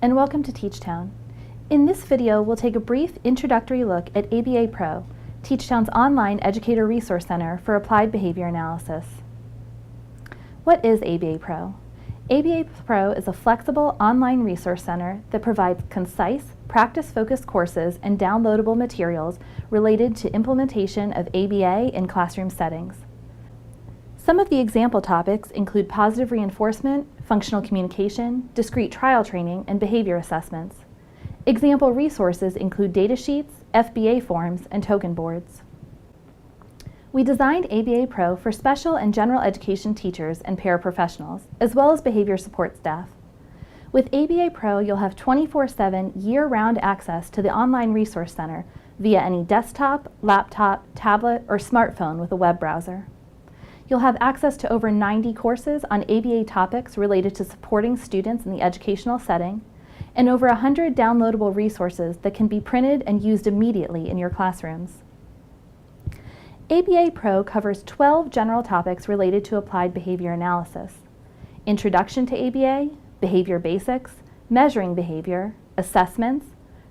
and welcome to TeachTown. In this video, we'll take a brief introductory look at ABA Pro, TeachTown's online educator resource center for applied behavior analysis. What is ABA Pro? ABA Pro is a flexible online resource center that provides concise, practice-focused courses and downloadable materials related to implementation of ABA in classroom settings. Some of the example topics include positive reinforcement, functional communication, discrete trial training, and behavior assessments. Example resources include datasheets, FBA forms, and token boards. We designed ABA Pro for special and general education teachers and paraprofessionals, as well as behavior support staff. With ABA Pro, you'll have 24/7 year-round access to the online resource center via any desktop, laptop, tablet, or smartphone with a web browser. You'll have access to over 90 courses on ABA topics related to supporting students in the educational setting, and over 100 downloadable resources that can be printed and used immediately in your classrooms. ABA Pro covers 12 general topics related to applied behavior analysis: Introduction to ABA, Behavior Basics, Measuring Behavior, Assessments,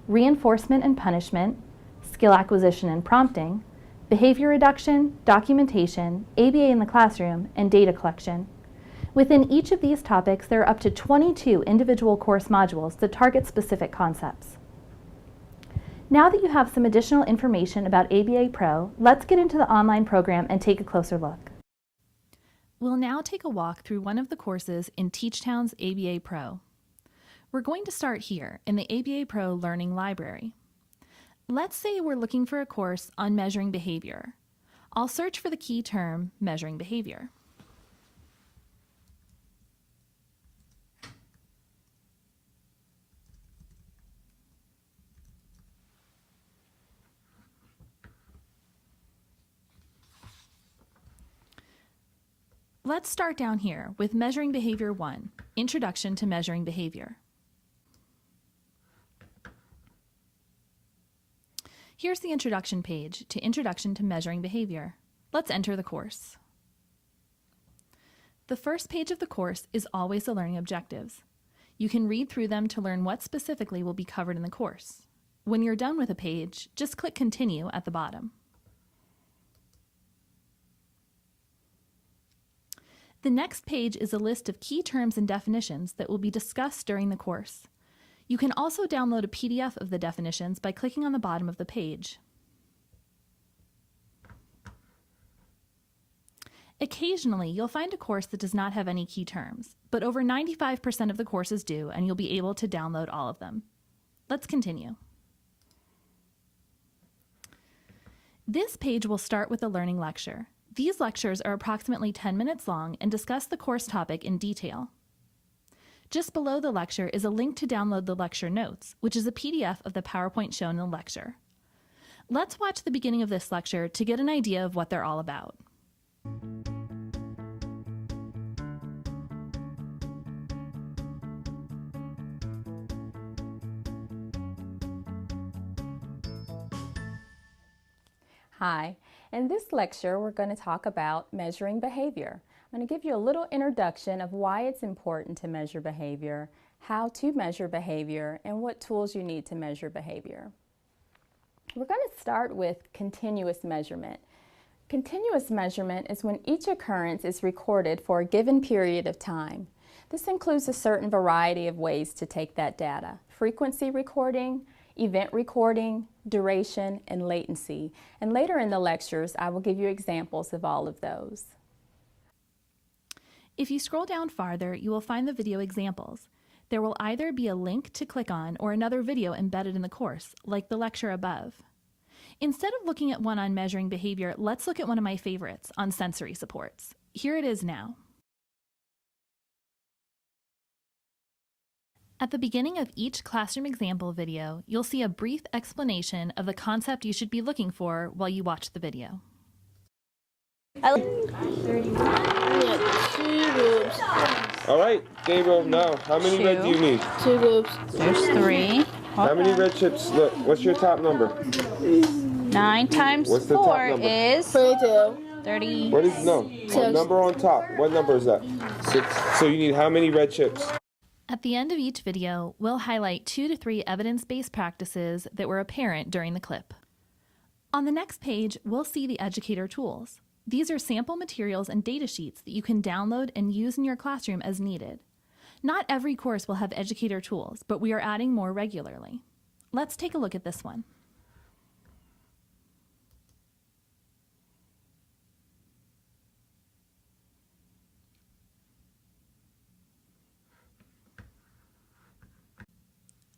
Reinforcement and Punishment, Skill Acquisition and Prompting, Behavior Reduction, Documentation, ABA in the Classroom, and Data Collection. Within each of these topics, there are up to 22 individual course modules that target specific concepts. Now that you have some additional information about ABA Pro, let's get into the online program and take a closer look. We'll now take a walk through one of the courses in TeachTown's ABA Pro. We're going to start here in the ABA Pro Learning Library. Let's say we're looking for a course on measuring behavior. I'll search for the key term, measuring behavior. Let's start down here with Measuring Behavior 1, Introduction to Measuring Behavior. Here's the introduction page to Introduction to Measuring Behavior. Let's enter the course. The first page of the course is always the learning objectives. You can read through them to learn what specifically will be covered in the course. When you're done with a page, just click Continue at the bottom. The next page is a list of key terms and definitions that will be discussed during the course. You can also download a PDF of the definitions by clicking on the bottom of the page. Occasionally, you'll find a course that does not have any key terms, but over 95% of the courses do, and you'll be able to download all of them. Let's continue. This page will start with a learning lecture. These lectures are approximately 10 minutes long and discuss the course topic in detail. Just below the lecture is a link to download the lecture notes, which is a PDF of the PowerPoint shown in the lecture. Let's watch the beginning of this lecture to get an idea of what they're all about. Hi, in this lecture we're going to talk about measuring behavior. I'm going to give you a little introduction of why it's important to measure behavior, how to measure behavior, and what tools you need to measure behavior. We're going to start with continuous measurement. Continuous measurement is when each occurrence is recorded for a given period of time. This includes a certain variety of ways to take that data: frequency recording, event recording, duration, and latency. And later in the lectures, I will give you examples of all of those. If you scroll down farther, you will find the video examples. There will either be a link to click on or another video embedded in the course, like the lecture above. Instead of looking at one on measuring behavior, let's look at one of my favorites on sensory supports. Here it is now. At the beginning of each classroom example video, you'll see a brief explanation of the concept you should be looking for while you watch the video. All right, Gabriel, now, how many red do you need? 2 groups. There's 3. How many red chips? Look, what's your top number? 9 times What's the 4 top number? is 22. 30. What is, no, number on top. What number is that? 6. So you need how many red chips? At the end of each video, we'll highlight 2 to 3 evidence-based practices that were apparent during the clip. On the next page, we'll see the Educator Tools. These are sample materials and data sheets that you can download and use in your classroom as needed. Not every course will have Educator Tools, but we are adding more regularly. Let's take a look at this one.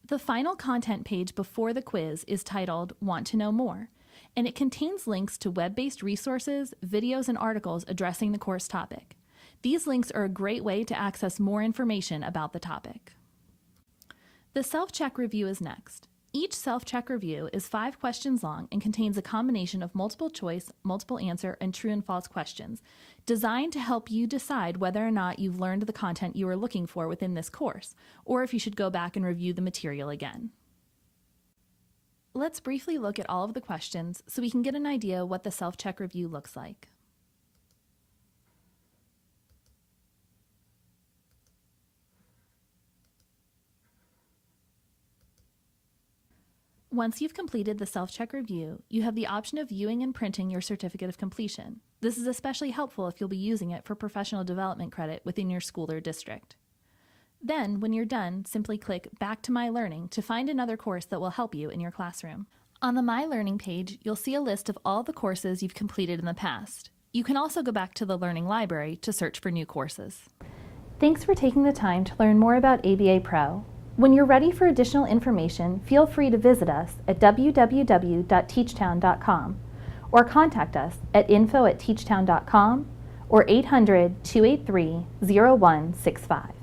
The final content page before the quiz is titled Want to Know More, and it contains links to web-based resources, videos, and articles addressing the course topic. These links are a great way to access more information about the topic. The self-check review is next. Each self-check review is 5 questions long and contains a combination of multiple choice, multiple answer, and true and false questions, designed to help you decide whether or not you've learned the content you are looking for within this course, or if you should go back and review the material again. Let's briefly look at all of the questions so we can get an idea what the self-check review looks like. Once you've completed the self-check review, you have the option of viewing and printing your certificate of completion. This is especially helpful if you'll be using it for professional development credit within your school or district. Then, when you're done, simply click Back to My Learning to find another course that will help you in your classroom. On the My Learning page, you'll see a list of all the courses you've completed in the past. You can also go back to the Learning Library to search for new courses. Thanks for taking the time to learn more about ABA Pro. When you're ready for additional information, feel free to visit us at www.teachtown.com or contact us at info@teachtown.com or 800-283-0165.